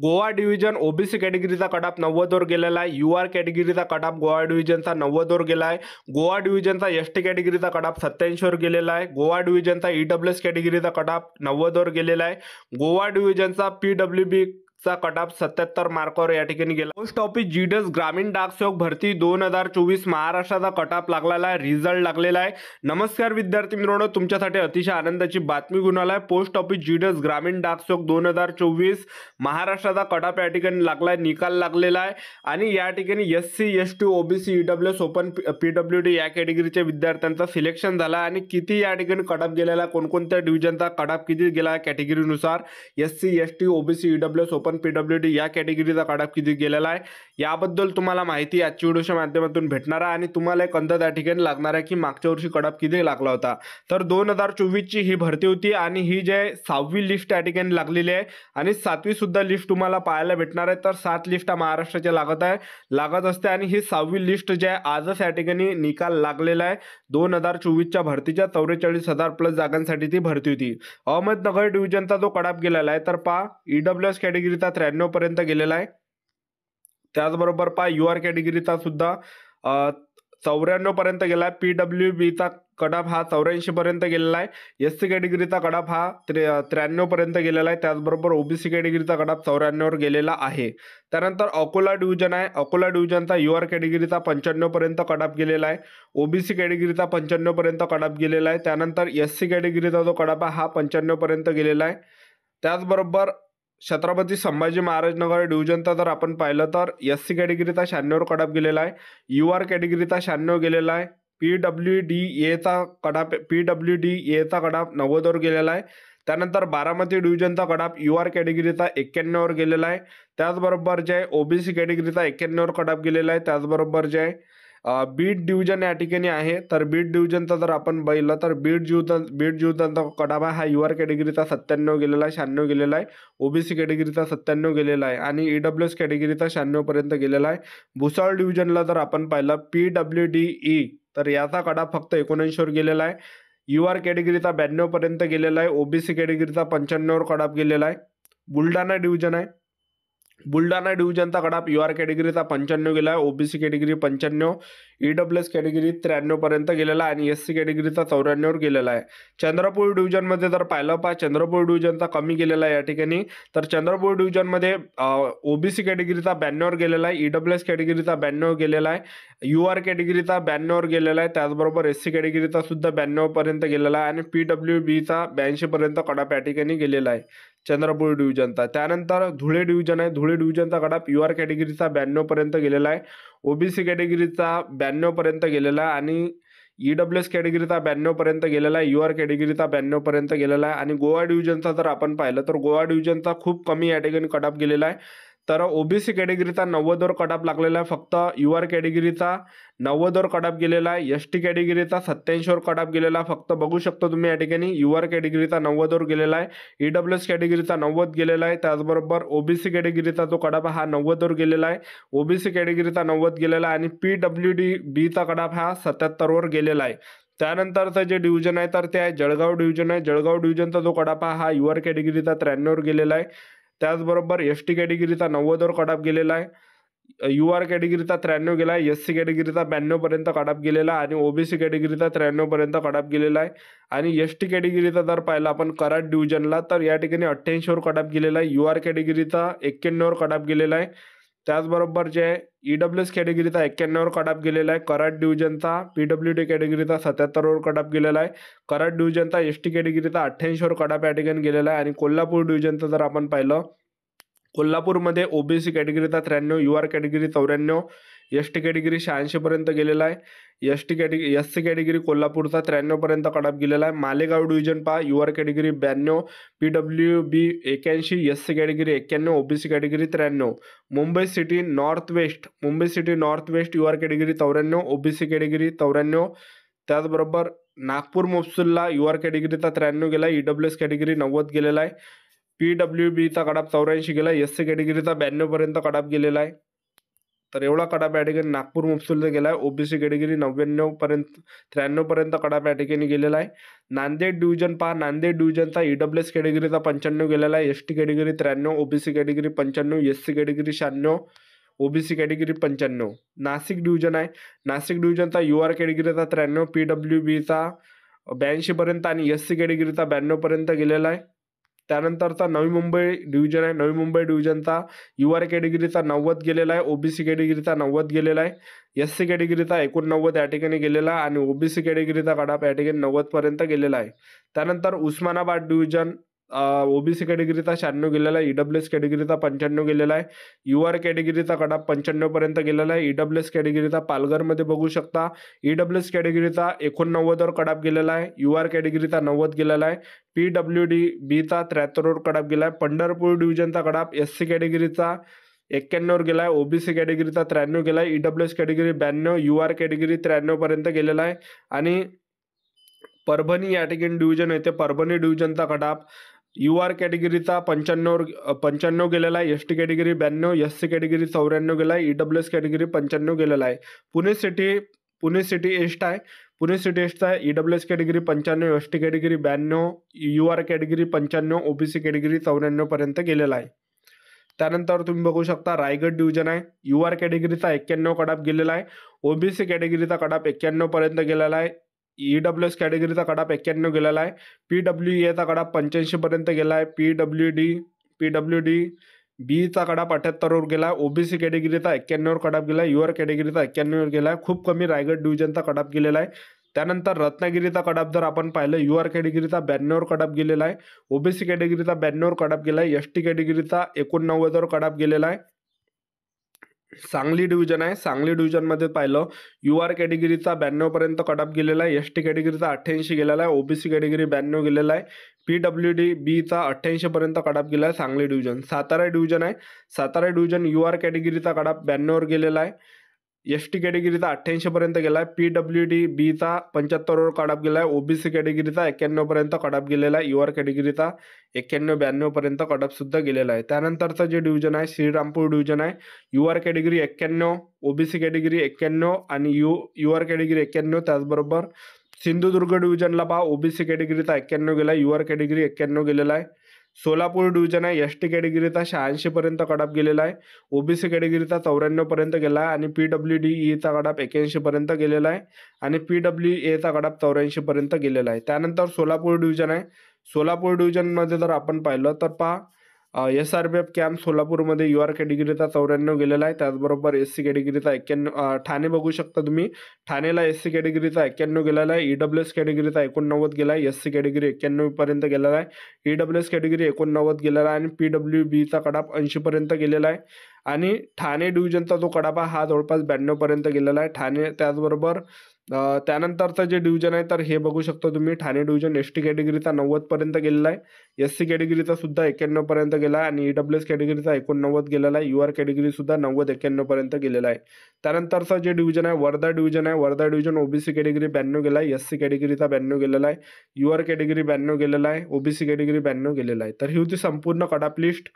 Goa division OBC कॅटेगरीचा cut-off 90 वर गेलेला आहे. यूआर कॅटेगरीचा कट-ऑफ गोवा डिव्हिजनचा 90 वर गेला आहे. गोवा डिव्हिजनचा एसटी कॅटेगरीचा कट-ऑफ 87 वर गेलेला आहे. गोवा डिव्हिजनचा ईडब्ल्यूएस कॅटेगरीचा कट-ऑफ 90 वर गेलेला आहे. गोवा डिव्हिजनचा पीडब्ल्यूबी चा कट-ऑफ 77 मार्कावर या ठिकाणी गेला. पोस्ट ऑफिस जीडीएस ग्रामीण डाकसेवक भरती 2024 महाराष्ट्राचा कट-ऑफ लागलेला आहे, रिझल्ट लागलेला आहे. नमस्कार विद्यार्थी मित्रांनो, तुमच्यासाठी अतिशय आनंदाची बातमी घेऊन आलाय. पोस्ट ऑफिस जीडीएस ग्रामीण डाकसेवक 2024 महाराष्ट्राचा कट-ऑफ या ठिकाणी लागलाय, निकाल लागलेला आहे आणि या ठिकाणी SC ST OBC EWS open PWD या कॅटेगरीच्या विद्यार्थ्यांचा सिलेक्शन झाला आणि किती या ठिकाणी कट-ऑफ गेलेला, कोणकोणत्या डिव्हिजनचा कट-ऑफ किती गेला कॅटेगरीनुसार, SC ST OBC EWS open PWD या कॅटेगरीचा कट-ऑफ किती गेलेला आहे याबद्दल तुम्हाला माहिती आजच्या व्हिडिओच्या माध्यमातून भेटणार आहे आणि तुम्हाला एक अंदाज या ठिकाणी लागणार आहे की मागच्या वर्षी कट-ऑफ किती लागला होता. तर 2024 ची ही भरती होती आणि ही जे 6वी लिस्ट या ठिकाणी लागलेली आहे आणि 7वी सुद्धा लिस्ट तुम्हाला पाहायला भेटणार आहे. तर 7 लिस्ट महाराष्ट्राच्या लागत असते आणि ही 6वी लिस्ट जे आहे आजच या ठिकाणी निकाल लागलेला आहे. 2024 च्या भरतीच्या 44,000 प्लस जागांसाठी ती भरती होती. अहमदनगर डिव्हिजनचा जो कट-ऑफ गेलेला आहे तर पहा ईडब्ल्यूएस कॅटेगरीचा 93 पर्यंत गेलेला आहे. त्याचबरोबर पहा यूआर कॅटेगरीचा सुद्धा 94 पर्यंत गेला आहे. पीडब्ल्यूबीचा कट-ऑफ हा 84 पर्यंत गेलेला आहे. एससी कॅटेगरीचा कट-ऑफ हा 93 पर्यंत गेलेला आहे. त्याचबरोबर ओबीसी कॅटेगरीचा कट-ऑफ 94 वर गेलेला आहे. त्यानंतर अकोला डिव्हिजन आहे. अकोला डिव्हिजनचा यूआर कॅटेगरीचा 95 पर्यंत कट-ऑफ गेलेला आहे. ओबीसी कॅटेगरीचा 95 पर्यंत कट-ऑफ गेलेला आहे. त्यानंतर एससी कॅटेगरीचा जो कट-ऑफ हा 95 पर्यंत गेलेला आहे. त्याचबरोबर छत्रपती संभाजी महाराज नगर डिव्हिजनचा जर आपण पाहिलं तर एससी कॅटेगरीचा 96 वर कट-ऑफ गेलेला आहे. यूआर कॅटेगरीचा 96 गेलेला आहे. पीडब्ल्यूडीएचा कट-ऑफ 90 वर गेलेला आहे. त्यानंतर बारामती डिव्हिजनचा कट-ऑफ यूआर कॅटेगरीचा 91 वर गेलेला आहे. त्याचबरोबर जे ओबीसी कॅटेगरीचा 91 वर कट-ऑफ गेलेला आहे. त्याचबरोबर जे बीड डिव्हिजन या ठिकाणी आहे तर बीड डिव्हिजनचा जर आपण पाहिलं तर बीड डिव्हिजनचा कट-ऑफ हा यूआर कॅटेगरीचा 97 गेलेला आहे, 96 गेलेला आहे. ओबीसी कॅटेगरीचा 97 गेलेला आहे आणि ईडब्ल्यूएस कॅटेगरीचा 96 पर्यंत गेलेला आहे. भुसावळ डिव्हिजनला जर आपण पाहिलं पीडब्ल्यूडीई तर याचा कट-ऑफ फक्त 79 वर गेलेला आहे. यूआर कॅटेगरीचा 92 पर्यंत गेलेला आहे. ओबीसी कॅटेगरीचा 95 वर कट-ऑफ गेलेला आहे. बुलढाणा डिव्हिजन आहे. बुलढाणा डिव्हिजनचा कट-ऑफ यूआर कॅटेगरीचा 95 गेला आहे. ओबीसी कॅटेगरी 95, ईडब्ल्यूएस कॅटेगरी 93 पर्यंत गेलेला आहे आणि एससी कॅटेगरीचा 94 वर गेलेला आहे. चंद्रपूर डिव्हिजनमध्ये जर पाहिलं चंद्रपूर डिव्हिजनचा कमी गेलेला आहे या ठिकाणी. तर चंद्रपूर डिव्हिजनमध्ये ओबीसी कॅटेगरीचा 92 वर गेलेला आहे. ईडब्ल्यूएस कॅटेगरीचा 92 गेलेला आहे. यूआर कॅटेगरीचा 92 वर गेलेला आहे. त्याचबरोबर एससी कॅटेगरीचा सुद्धा 92 पर्यंत गेलेला आहे आणि पीडब्ल्यूबीचा 82 पर्यंत कट-ऑफ या ठिकाणी गेलेला आहे चंद्रपूर डिव्हिजनचा. त्यानंतर धुळे डिव्हिजन आहे. धुळे डिव्हिजनचा कट-ऑफ यूआर कॅटेगरीचा 92 पर्यंत गेलेला आहे. ओबीसी कॅटेगरीचा 92 पर्यंत गेलेला आहे आणि ईडब्ल्यूएस कॅटेगरीचा 92 पर्यंत गेलेला आहे. यूआर कॅटेगरीचा 92 पर्यंत गेलेला आहे आणि गोवा डिव्हिजनचा जर आपण पाहिलं तर गोवा डिव्हिजनचा खूप कमी या ठिकाणी कट-ऑफ गेलेला आहे. तर ओबीसी कॅटेगरीचा 90 वर कट-ऑफ लागलेला आहे. फक्त यूआर कॅटेगरीचा 90 वर कट-ऑफ गेलेला आहे. एसटी कॅटेगरीचा 87 वर कट-ऑफ गेलेला आहे. फक्त बघू शकतो तुम्ही या ठिकाणी यूआर कॅटेगरीचा 90 वर गेलेला आहे. ईडब्ल्यूएस कॅटेगरीचा 90 गेलेला आहे. त्याचबरोबर ओबीसी कॅटेगरीचा जो कट-ऑफ हा 90 वर गेलेला आहे. ओबीसी कॅटेगरीचा 90 गेलेला आहे आणि पीडब्ल्यूडीचा कट-ऑफ हा 77 वर गेलेला आहे. त्यानंतरचं जे डिव्हिजन आहे तर ते आहे जळगाव डिव्हिजन आहे. जळगाव डिव्हिजनचा जो कट-ऑफ हा यूआर कॅटेगरीचा 93 वर गेलेला आहे. त्याचबरोबर एसटी कॅटेगरीचा 90 वर कट-ऑफ गेलेला आहे. यूआर कॅटेगरीचा 93 गेला आहे. एससी कॅटेगरीचा 92 पर्यंत कट-ऑफ गेलेला आहे आणि ओबीसी कॅटेगरीचा 93 पर्यंत कट-ऑफ गेलेला आहे. आणि एसटी कॅटेगरीचा जर पाहिलं आपण कराड डिव्हिजनला तर या ठिकाणी 88 वर कट-ऑफ गेलेला आहे. यूआर कॅटेगरीचा 91 वर कट-ऑफ गेलेला आहे. त्याचबरोबर जे ईडब्ल्यूएस कॅटेगरीचा 91 वर कट-ऑफ गेलेला आहे. कराड डिव्हिजनचा पीडब्ल्यूडी कॅटेगरीचा 77 वर कट-ऑफ गेलेला आहे. कराड डिव्हिजनचा एसटी कॅटेगरीचा 88 वर कट-ऑफ या ठिकाणी गेलेला आहे आणि कोल्हापूर डिव्हिजनचं जर आपण पाहिलं कोल्हापूरमध्ये ओबीसी कॅटेगरीचा 93, यूआर कॅटेगरी 94, एसटी कॅटेगरी 86 पर्यंत गेलेला आहे. एससी कॅटेगरी कोल्हापूरचा 93 पर्यंत कट-ऑफ गेलेला आहे. मालेगाव डिव्हिजन पहा UR category 92, PWB 81, SC category 91, OBC category 93. Mumbai city north west UR category 94, OBC category 94. त्याचबरोबर नागपूर मुफसिलला यूआर कॅटेगरीचा 93 गेला, ईडब्ल्यूएस कॅटेगरी 90 गेलेला आहे. पीडब्ल्यूबीचा कट-ऑफ 84 गेला, एससी कॅटेगरीचा 92 पर्यंत कट-ऑफ गेलेला आहे. तर एवढा कडाप या ठिकाणी नागपूर मुफसिलचा गेला आहे. ओबीसी कॅटेगरी 93 पर्यंत कडाप या ठिकाणी गेलेला आहे. नांदेड डिव्हिजन पहा, नांदेड डिव्हिजनचा ईडब्ल्यूएस कॅटेगरीचा 95 गेलेला आहे, ST category 93, OBC category 95, SC category 96, OBC category 95. Nashik division आहे, नाशिक डिव्हिजनचा यूआर कॅटेगरीचा 93, पीडब्ल्यूबीचा 82 पर्यंत आणि एससी कॅटेगरीचा 92 पर्यंत गेलेला आहे. त्यानंतरचा नवी मुंबई डिव्हिजन आहे, नवी मुंबई डिव्हिजनचा यूआर कॅटेगरीचा 90 गेलेला आहे, ओबीसी कॅटेगरीचा 90 गेलेला आहे, एससी कॅटेगरीचा 89 या ठिकाणी गेलेला आहे आणि ओबीसी कॅटेगरीचा कडाप या ठिकाणी 90 पर्यंत गेलेला आहे. त्यानंतर उस्मानाबाद डिव्हिजन ओबीसी कॅटेगरीचा 96 गेलेला आहे, ईडब्ल्यूएस कॅटेगरीचा 95 गेलेला आहे, यूआर कॅटेगरीचा कडाप 95 पर्यंत गेलेला आहे. ईडब्ल्यूएस कॅटेगरीचा पालघरमध्ये बघू शकता, ईडब्ल्यूएस कॅटेगरीचा 89 वर कडाप गेलेला आहे, यूआर कॅटेगरीचा 90 गेलेला आहे, पीडब्ल्यूडी बीचा 73 वर कडाप गेला आहे. पंढरपूर डिव्हिजनचा कडाप एससी कॅटेगरीचा 91 वर गेला आहे, ओबीसी कॅटेगरीचा 93 गेला आहे, ईडब्ल्यूएस कॅटेगरी 92, यूआर कॅटेगरी 93 पर्यंत गेलेला आहे. आणि परभणी या ठिकाणी डिव्हिजन येते, परभणी डिव्हिजनचा कडाप यूआर कॅटेगरीचा 95 गेलेला आहे, एसटी कॅटेगरी 92, एससी कॅटेगरी 94 गेला आहे, ईडब्ल्यूएस कॅटेगरी 95 गेलेला आहे. पुणे सिटी ईस्ट आहे, पुणे सिटी ईस्टचा EWS category 95, ST category 92, UR category 95, OBC category 94 पर्यंत गेलेला आहे. त्यानंतर तुम्ही बघू शकता रायगड डिव्हिजन आहे, यूआर कॅटेगरीचा 91 कडाप गेलेला आहे, ओबीसी कॅटेगरीचा कडाप 91 पर्यंत गेलेला आहे, ईडब्ल्यूएस कॅटेगरीचा कडाप 91 गेलेला आहे, पीडब्ल्यूएचा कडाप 85 पर्यंत गेला आहे, पीडब्ल्यूडी बीचा कडाप 78 वर गेला आहे, ओबीसी कॅटेगरीचा 91 वर कडाप गेला आहे, यूआर कॅटेगरीचा 91 वर गेला आहे. खूप कमी रायगड डिव्हिजनचा कडाप गेलेला आहे. त्यानंतर रत्नागिरीचा कडाप जर आपण पाहिलं, यूआर कॅटेगरीचा 92 वर कडाप गेलेला आहे, ओबीसी कॅटेगरीचा 92 वर कडाप गेला आहे, एसटी कॅटेगरीचा 89 वर कडाप गेलेला आहे. सांगली डिव्हिजन आहे, सांगली डिव्हिजनमध्ये पाहिलं यूआर कॅटेगरीचा 92 पर्यंत कडाप गेलेला आहे, एसटी कॅटेगरीचा 88 गेलेला आहे, ओबीसी कॅटेगरी 92 गेलेला आहे, पीडब्ल्यूडी बीचा 88 पर्यंत कडाप गेला आहे. सांगली डिव्हिजन. सातारा डिव्हिजन आहे, सातारा डिव्हिजन यूआर कॅटेगरीचा कडाप 92 वर गेलेला आहे, एसटी कॅटेगरीचा 88 पर्यंत गेला आहे, पीडब्ल्यूडी बीचा 75 वर कडाप गेला आहे, ओबीसी कॅटेगरीचा 91 पर्यंत कडाप गेलेला आहे, यूआर कॅटेगरीचा 91-92 पर्यंत कडाप सुद्धा गेलेला आहे. त्यानंतरचं जे डिव्हिजन आहे श्रीरामपूर डिव्हिजन आहे, यूआर कॅटेगरी 91, ओबीसी कॅटेगरी 91 आणि यूआर कॅटेगरी 91. त्याचबरोबर सिंधुदुर्ग डिव्हिजनला पहा, ओबीसी कॅटेगरीचा 91 गेला आहे, यूआर कॅटेगरी 91 गेलेला आहे. सोलापूर डिव्हिजन आहे, एसटी कॅटेगरीचा 86 पर्यंत कडाप गेलेला आहे, ओबीसी कॅटेगरीचा 94 पर्यंत गेला आहे आणि पीडब्ल्यूडीचा कडाप 81 पर्यंत गेलेला आहे आणि पीडब्ल्यूएचा कडाप 84 पर्यंत गेलेला आहे. त्यानंतर सोलापूर डिव्हिजन आहे, सोलापूर डिव्हिजनमध्ये जर आपण पाहिलं तर पहा SRPF कॅम्प सोलापूरमध्ये यूआर कॅटेगरीचा 94 गेलेला आहे. त्याचबरोबर एससी कॅटेगरीचा 91. ठाणे बघू शकता तुम्ही, ठाणेला एससी कॅटेगरीचा 91 गेलेला आहे, ईडब्ल्यूएस कॅटेगरीचा 89 गेला आहे, एससी कॅटेगरी 91 पर्यंत गेलेला आहे, ईडब्ल्यूएस कॅटेगरी 89 गेलेला आहे आणि पीडब्ल्यूबीचा कडाप 80 पर्यंत गेलेला आहे आणि ठाणे डिव्हिजनचा जो कडाप हा जवळपास 92 पर्यंत गेलेला आहे ठाणे. त्याचबरोबर त्यानंतरचं जे डिव्हिजन आहे तर हे बघू शकता तुम्ही, ठाणे डिव्हिजन एसटी कॅटेगरीचा 90 पर्यंत गेलेला आहे, एससी कॅटेगरीचा सुद्धा 91 पर्यंत गेला आहे आणि ईडब्ल्यूएस कॅटेगरीचा 89 गेलेला आहे, यूआर कॅटेगरी सुद्धा 90-91 पर्यंत गेलेला आहे. त्यानंतरचं जे डिव्हिजन आहे वर्धा डिव्हिजन आहे, वर्धा डिव्हिजन ओबीसी कॅटेगरी 92 गेला आहे, एससी कॅटेगरीचा 92 गेलेला आहे, यूआर कॅटेगरी 92 गेलेला आहे, ओबीसी कॅटेगरी 92 गेलेला आहे. तर ही होती संपूर्ण कडाप लिस्ट.